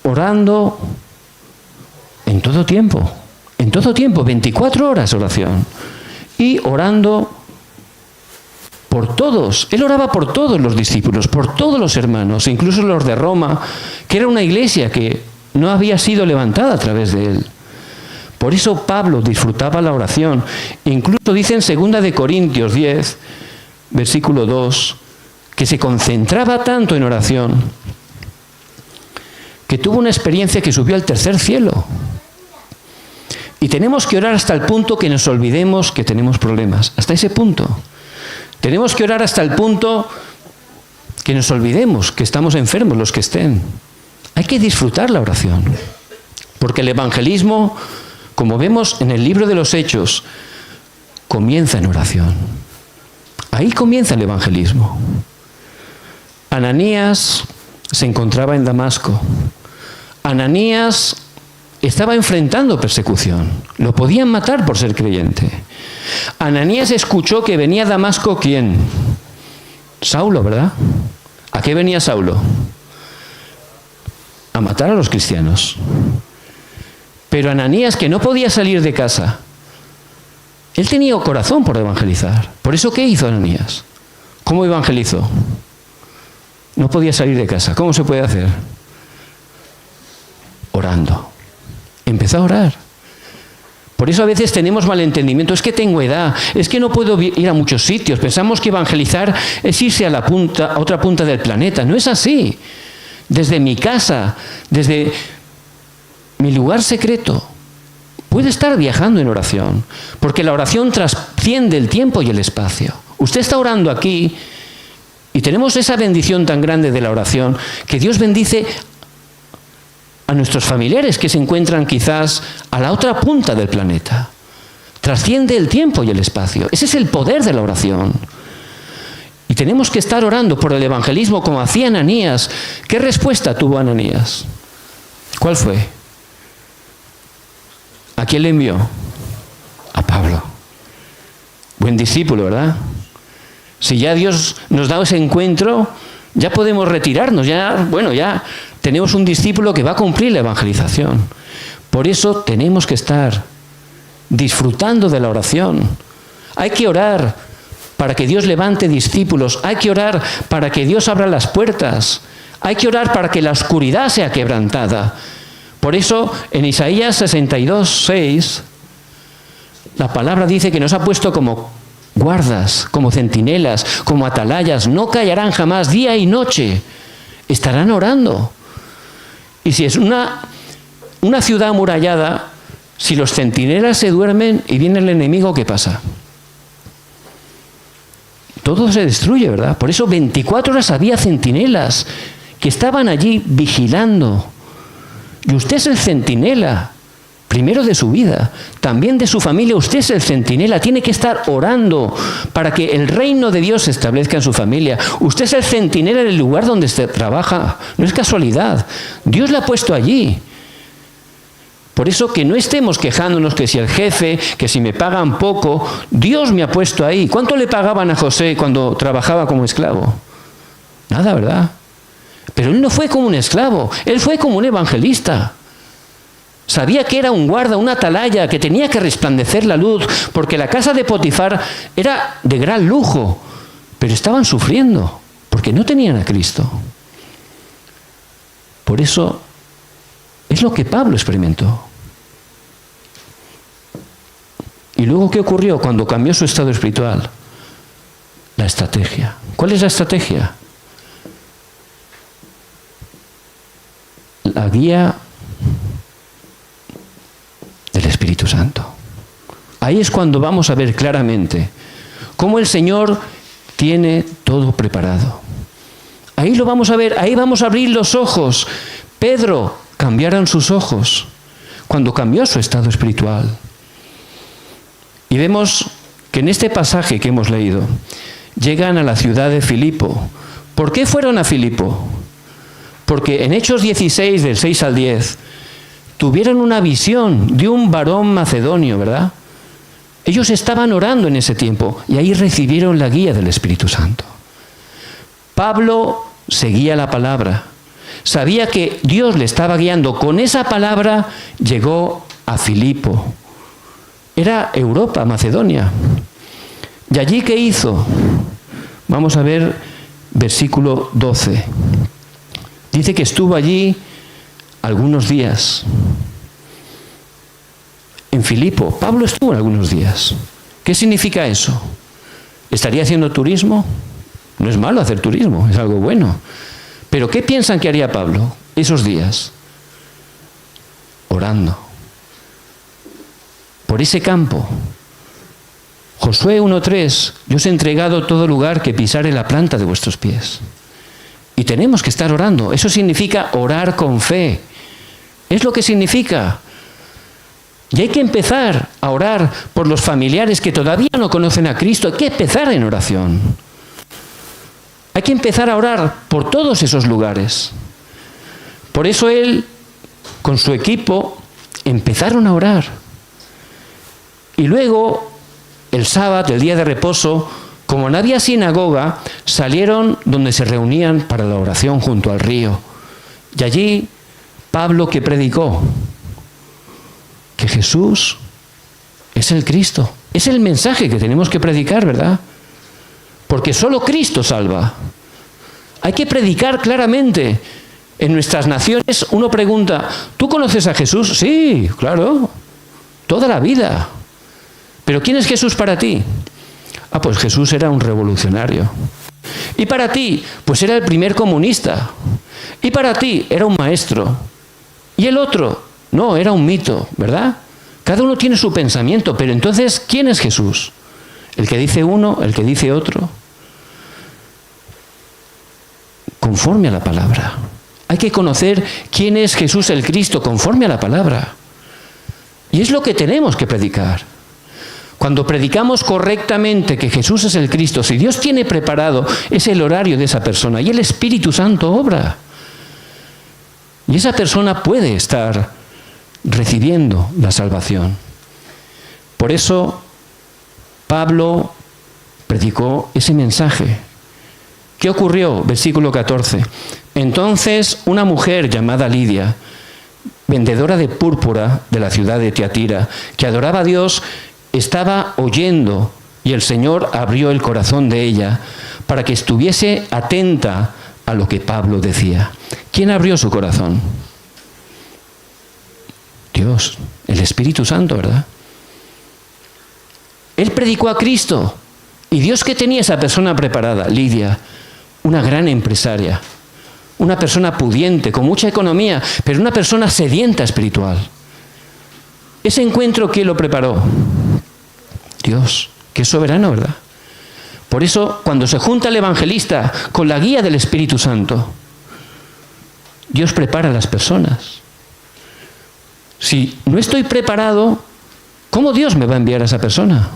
Orando en todo tiempo. En todo tiempo, 24 horas oración. Y orando por todos. Él oraba por todos los discípulos, por todos los hermanos, incluso los de Roma, que era una iglesia que no había sido levantada a través de él. Por eso Pablo disfrutaba la oración. Incluso dice en 2 de Corintios 10, versículo 2, que se concentraba tanto en oración que tuvo una experiencia que subió al tercer cielo. Y tenemos que orar hasta el punto que nos olvidemos que tenemos problemas. Hasta ese punto. Tenemos que orar hasta el punto que nos olvidemos que estamos enfermos, los que estén. Hay que disfrutar la oración. Porque el evangelismo, como vemos en el libro de los Hechos, comienza en oración. Ahí comienza el evangelismo. Ananías se encontraba en Damasco. Ananías estaba enfrentando persecución. Lo podían matar por ser creyente. Ananías escuchó que venía a Damasco, ¿quién? Saulo, ¿verdad? ¿A qué venía Saulo? A matar a los cristianos. Pero Ananías, que no podía salir de casa, él tenía corazón por evangelizar. ¿Por eso qué hizo Ananías? ¿Cómo evangelizó? No podía salir de casa. ¿Cómo se puede hacer? Orando. Empezó a orar. Por eso a veces tenemos malentendimiento. Es que tengo edad, es que no puedo ir a muchos sitios. Pensamos que evangelizar es irse a otra punta del planeta. No es así. Desde mi casa, desde mi lugar secreto, puede estar viajando en oración. Porque la oración trasciende el tiempo y el espacio. Usted está orando aquí y tenemos esa bendición tan grande de la oración, que Dios bendice a nuestros familiares que se encuentran quizás a la otra punta del planeta. Trasciende el tiempo y el espacio. Ese es el poder de la oración. Y tenemos que estar orando por el evangelismo como hacía Ananías. ¿Qué respuesta tuvo Ananías? ¿Cuál fue? ¿A quién le envió? A Pablo. Buen discípulo, ¿verdad? Si ya Dios nos da ese encuentro, ya podemos retirarnos. Ya tenemos un discípulo que va a cumplir la evangelización. Por eso tenemos que estar disfrutando de la oración. Hay que orar para que Dios levante discípulos. Hay que orar para que Dios abra las puertas. Hay que orar para que la oscuridad sea quebrantada. Por eso en Isaías 62, 6, la palabra dice que nos ha puesto como guardas, como centinelas, como atalayas. No callarán jamás día y noche. Estarán orando. Y si es una ciudad amurallada, si los centinelas se duermen y viene el enemigo, ¿qué pasa? Todo se destruye, ¿verdad? Por eso 24 horas había centinelas que estaban allí vigilando. Y usted es el centinela, primero de su vida, también de su familia. Usted es el centinela, tiene que estar orando para que el reino de Dios se establezca en su familia. Usted es el centinela del lugar donde usted trabaja, no es casualidad. Dios la ha puesto allí. Por eso que no estemos quejándonos que si el jefe, que si me pagan poco, Dios me ha puesto ahí. ¿Cuánto le pagaban a José cuando trabajaba como esclavo? Nada, ¿verdad? Pero él no fue como un esclavo, él fue como un evangelista. Sabía que era un guarda, una atalaya, que tenía que resplandecer la luz, porque la casa de Potifar era de gran lujo, pero estaban sufriendo, porque no tenían a Cristo. Por eso es lo que Pablo experimentó. ¿Y luego qué ocurrió cuando cambió su estado espiritual? La estrategia. ¿Cuál es la estrategia? La guía del Espíritu Santo. Ahí es cuando vamos a ver claramente cómo el Señor tiene todo preparado. Ahí lo vamos a ver, ahí vamos a abrir los ojos. Pedro, cambiaron sus ojos cuando cambió su estado espiritual. Y vemos que en este pasaje que hemos leído, llegan a la ciudad de Filipo. ¿Por qué fueron a Filipo? Porque en Hechos 16, del 6 al 10, tuvieron una visión de un varón macedonio, ¿verdad? Ellos estaban orando en ese tiempo y ahí recibieron la guía del Espíritu Santo. Pablo seguía la palabra. Sabía que Dios le estaba guiando. Con esa palabra llegó a Filipo. Era Europa, Macedonia. ¿Y allí qué hizo? Vamos a ver versículo 12. Dice que estuvo allí algunos días. en Filipo. Pablo estuvo en algunos días. ¿Qué significa eso? ¿Estaría haciendo turismo? No es malo hacer turismo, es algo bueno. Pero ¿qué piensan que haría Pablo esos días? Orando. Por ese campo. Josué 1:3, yo os he entregado todo lugar que pisare la planta de vuestros pies. Y tenemos que estar orando. Eso significa orar con fe. Es lo que significa. Y hay que empezar a orar por los familiares que todavía no conocen a Cristo. Hay que empezar en oración. Hay que empezar a orar por todos esos lugares. Por eso él, con su equipo, empezaron a orar. Y luego, el sábado, el día de reposo, como no había sinagoga, salieron donde se reunían para la oración junto al río. Y allí, Pablo que predicó que Jesús es el Cristo. Es el mensaje que tenemos que predicar, ¿verdad? Porque solo Cristo salva. Hay que predicar claramente. En nuestras naciones uno pregunta, ¿tú conoces a Jesús? Sí, claro, toda la vida. ¿Pero quién es Jesús para ti? Ah, pues Jesús era un revolucionario. Y para ti, pues era el primer comunista. Y para ti, era un maestro. Y el otro, no, era un mito, ¿verdad? Cada uno tiene su pensamiento, pero entonces, ¿quién es Jesús? ¿El que dice uno, el que dice otro? Conforme a la palabra. Hay que conocer quién es Jesús el Cristo, conforme a la palabra. Y es lo que tenemos que predicar. Cuando predicamos correctamente que Jesús es el Cristo, si Dios tiene preparado, es el horario de esa persona y el Espíritu Santo obra. Y esa persona puede estar recibiendo la salvación. Por eso Pablo predicó ese mensaje. ¿Qué ocurrió? Versículo 14. Entonces una mujer llamada Lidia, vendedora de púrpura de la ciudad de Tiatira, que adoraba a Dios, estaba oyendo y el Señor abrió el corazón de ella para que estuviese atenta a lo que Pablo decía. ¿Quién abrió su corazón? Dios, el Espíritu Santo, ¿verdad? Él predicó a Cristo y Dios que tenía esa persona preparada, Lidia, una gran empresaria, una persona pudiente, con mucha economía, pero una persona sedienta espiritual. Ese encuentro, ¿quién lo preparó? Dios, que es soberano, ¿verdad? Por eso, cuando se junta el evangelista con la guía del Espíritu Santo, Dios prepara a las personas. Si no estoy preparado, ¿cómo Dios me va a enviar a esa persona?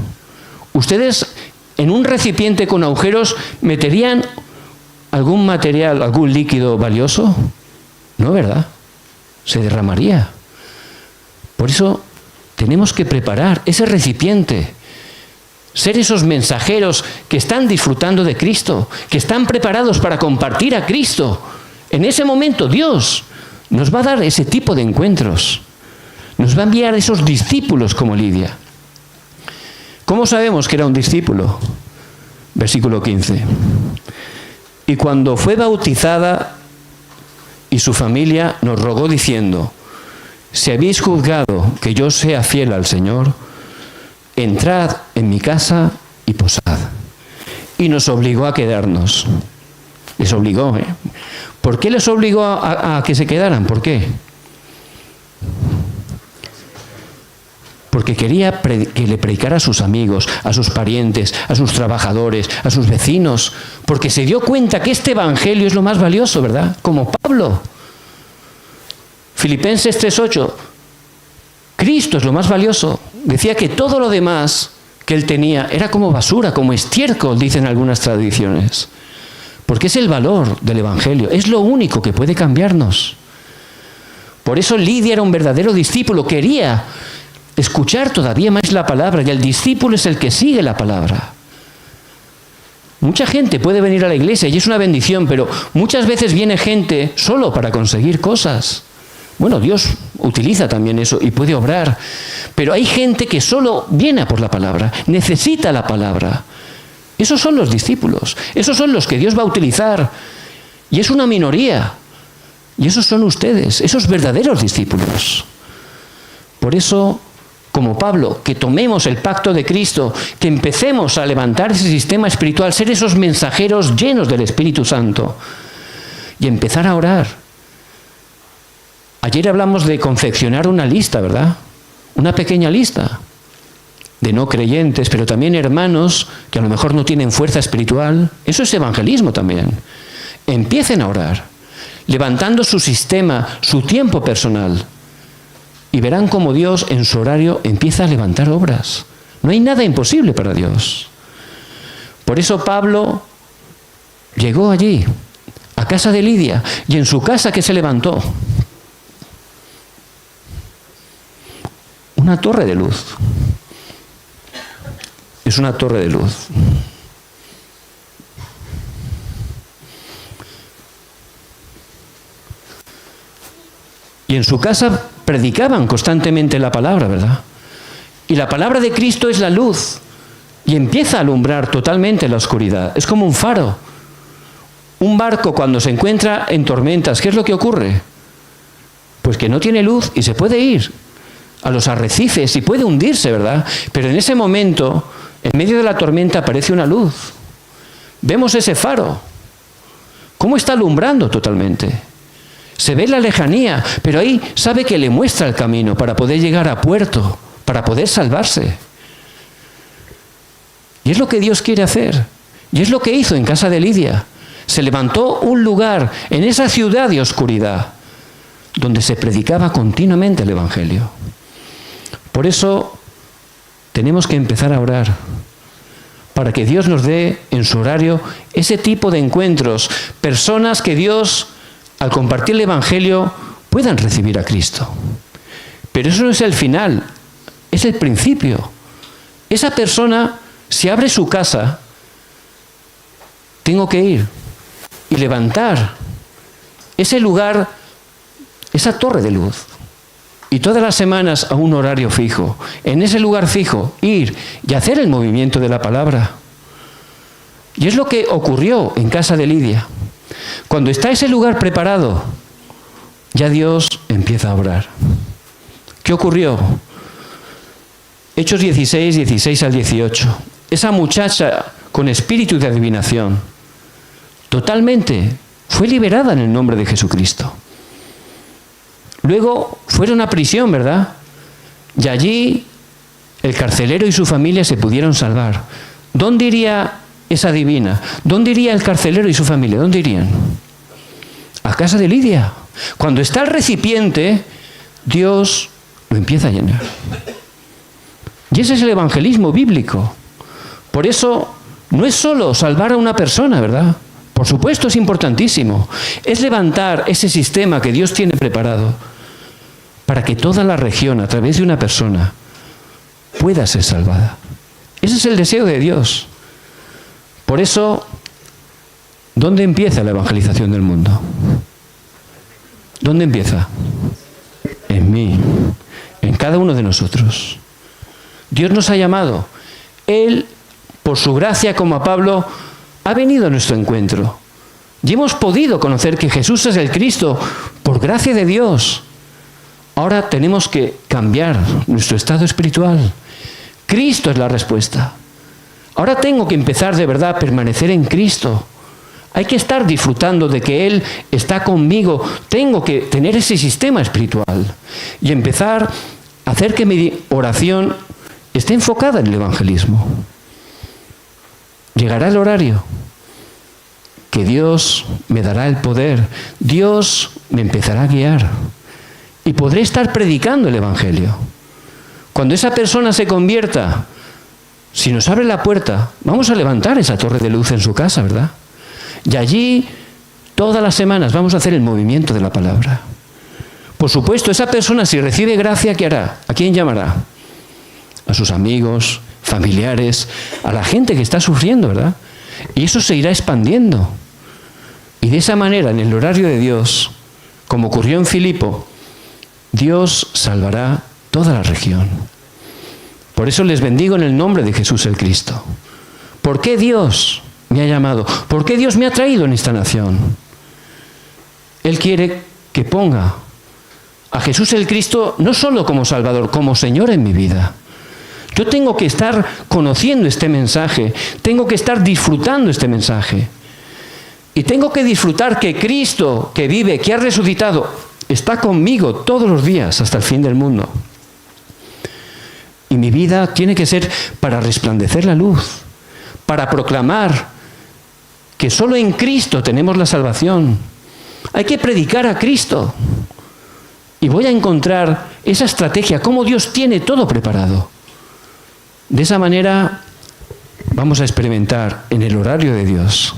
¿Ustedes en un recipiente con agujeros meterían algún material, algún líquido valioso? No, ¿verdad? Se derramaría. Por eso tenemos que preparar ese recipiente, ser esos mensajeros que están disfrutando de Cristo, que están preparados para compartir a Cristo. En ese momento Dios nos va a dar ese tipo de encuentros. Nos va a enviar esos discípulos como Lidia. ¿Cómo sabemos que era un discípulo? Versículo 15. Y cuando fue bautizada y su familia nos rogó diciendo, si habéis juzgado que yo sea fiel al Señor, entrad en mi casa y posad. Y nos obligó a quedarnos. Les obligó, ¿eh? ¿Por qué les obligó a que se quedaran? ¿Por qué? Porque quería que le predicara a sus amigos, a sus parientes, a sus trabajadores, a sus vecinos, porque se dio cuenta que este evangelio es lo más valioso, ¿verdad? Como Pablo. Filipenses 3:8, Cristo es lo más valioso. Decía que todo lo demás que él tenía era como basura, como estiércol, dicen algunas tradiciones. Porque es el valor del evangelio, es lo único que puede cambiarnos. Por eso Lidia era un verdadero discípulo, quería escuchar todavía más la palabra, y el discípulo es el que sigue la palabra. Mucha gente puede venir a la iglesia y es una bendición, pero muchas veces viene gente solo para conseguir cosas. Bueno, Dios utiliza también eso y puede obrar, pero hay gente que solo viene a por la palabra, necesita la palabra. Esos son los discípulos, esos son los que Dios va a utilizar, y es una minoría, y esos son ustedes, esos verdaderos discípulos. Por eso como Pablo, que tomemos el pacto de Cristo, que empecemos a levantar ese sistema espiritual, ser esos mensajeros llenos del Espíritu Santo y empezar a orar. Ayer hablamos de confeccionar una lista, ¿verdad? Una pequeña lista de no creyentes, pero también hermanos que a lo mejor no tienen fuerza espiritual. Eso es evangelismo también. Empiecen a orar, levantando su sistema, su tiempo personal. Y verán cómo Dios en su horario empieza a levantar obras. No hay nada imposible para Dios. Por eso Pablo llegó allí, a casa de Lidia, y en su casa, ¿qué se levantó? Una torre de luz. Es una torre de luz. Y en su casa predicaban constantemente la palabra, ¿verdad? Y la palabra de Cristo es la luz y empieza a alumbrar totalmente la oscuridad. Es como un faro. Un barco cuando se encuentra en tormentas, ¿qué es lo que ocurre? Pues que no tiene luz y se puede ir a los arrecifes y puede hundirse, ¿verdad? Pero en ese momento, en medio de la tormenta, aparece una luz. Vemos ese faro. ¿Cómo está alumbrando totalmente? Se ve la lejanía, pero ahí sabe que le muestra el camino para poder llegar a puerto, para poder salvarse. Y es lo que Dios quiere hacer. Y es lo que hizo en casa de Lidia. Se levantó un lugar en esa ciudad de oscuridad, donde se predicaba continuamente el Evangelio. Por eso tenemos que empezar a orar, para que Dios nos dé en su horario ese tipo de encuentros, personas que Dios, al compartir el Evangelio, puedan recibir a Cristo. Pero eso no es el final, es el principio. Esa persona, si abre su casa, tengo que ir y levantar ese lugar, esa torre de luz. Y todas las semanas a un horario fijo, en ese lugar fijo, ir y hacer el movimiento de la palabra. Y es lo que ocurrió en casa de Lidia. Cuando está ese lugar preparado, ya Dios empieza a obrar. ¿Qué ocurrió? Hechos 16, 16 al 18. Esa muchacha con espíritu de adivinación, totalmente, fue liberada en el nombre de Jesucristo. Luego fueron a prisión, ¿verdad? Y allí el carcelero y su familia se pudieron salvar. ¿Dónde iría esa divina? ¿Dónde iría el carcelero y su familia? ¿Dónde irían? A casa de Lidia. Cuando está el recipiente, Dios lo empieza a llenar. Y ese es el evangelismo bíblico. Por eso no es solo salvar a una persona, ¿verdad? Por supuesto es importantísimo. Es levantar ese sistema que Dios tiene preparado para que toda la región, a través de una persona, pueda ser salvada. Ese es el deseo de Dios. Por eso, ¿dónde empieza la evangelización del mundo? ¿Dónde empieza? En mí, en cada uno de nosotros. Dios nos ha llamado. Él, por su gracia, como a Pablo, ha venido a nuestro encuentro. Y hemos podido conocer que Jesús es el Cristo, por gracia de Dios. Ahora tenemos que cambiar nuestro estado espiritual. Cristo es la respuesta. Ahora tengo que empezar de verdad a permanecer en Cristo. Hay que estar disfrutando de que Él está conmigo. Tengo que tener ese sistema espiritual y empezar a hacer que mi oración esté enfocada en el evangelismo. Llegará el horario que Dios me dará el poder. Dios me empezará a guiar y podré estar predicando el evangelio. Cuando esa persona se convierta, si nos abre la puerta, vamos a levantar esa torre de luz en su casa, ¿verdad? Y allí, todas las semanas, vamos a hacer el movimiento de la palabra. Por supuesto, esa persona, si recibe gracia, ¿qué hará? ¿A quién llamará? A sus amigos, familiares, a la gente que está sufriendo, ¿verdad? Y eso se irá expandiendo. Y de esa manera, en el horario de Dios, como ocurrió en Filipo, Dios salvará toda la región. Por eso les bendigo en el nombre de Jesús el Cristo. ¿Por qué Dios me ha llamado? ¿Por qué Dios me ha traído en esta nación? Él quiere que ponga a Jesús el Cristo no solo como Salvador, como Señor en mi vida. Yo tengo que estar conociendo este mensaje, tengo que estar disfrutando este mensaje. Y tengo que disfrutar que Cristo, que vive, que ha resucitado, está conmigo todos los días hasta el fin del mundo. Y mi vida tiene que ser para resplandecer la luz, para proclamar que solo en Cristo tenemos la salvación. Hay que predicar a Cristo. Y voy a encontrar esa estrategia, cómo Dios tiene todo preparado. De esa manera vamos a experimentar en el horario de Dios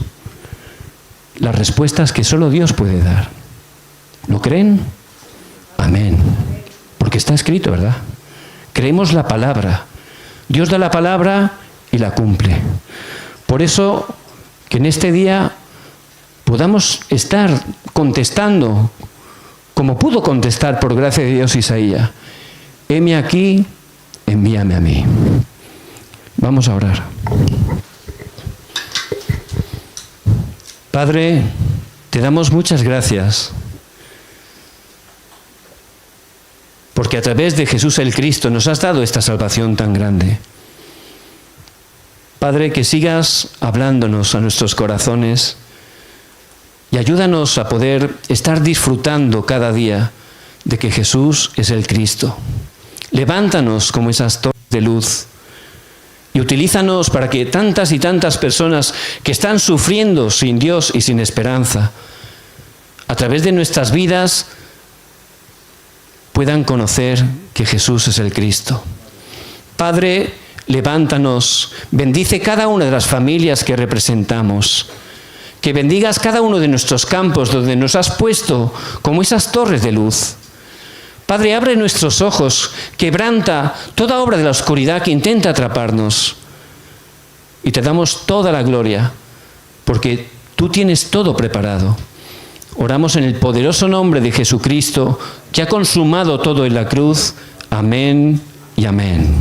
las respuestas que solo Dios puede dar. ¿Lo creen? Amén. Porque está escrito, ¿verdad? Creemos la palabra. Dios da la palabra y la cumple. Por eso, que en este día podamos estar contestando, como pudo contestar por gracia de Dios Isaías: heme aquí, envíame a mí. Vamos a orar. Padre, te damos muchas gracias porque a través de Jesús el Cristo nos has dado esta salvación tan grande. Padre, que sigas hablándonos a nuestros corazones y ayúdanos a poder estar disfrutando cada día de que Jesús es el Cristo. Levántanos como esas torres de luz y utilízanos para que tantas y tantas personas que están sufriendo sin Dios y sin esperanza, a través de nuestras vidas, puedan conocer que Jesús es el Cristo. Padre, levántanos, bendice cada una de las familias que representamos, que bendigas cada uno de nuestros campos donde nos has puesto como esas torres de luz. Padre, abre nuestros ojos, quebranta toda obra de la oscuridad que intenta atraparnos. Y te damos toda la gloria, porque tú tienes todo preparado. Oramos en el poderoso nombre de Jesucristo, que ha consumado todo en la cruz. Amén y amén.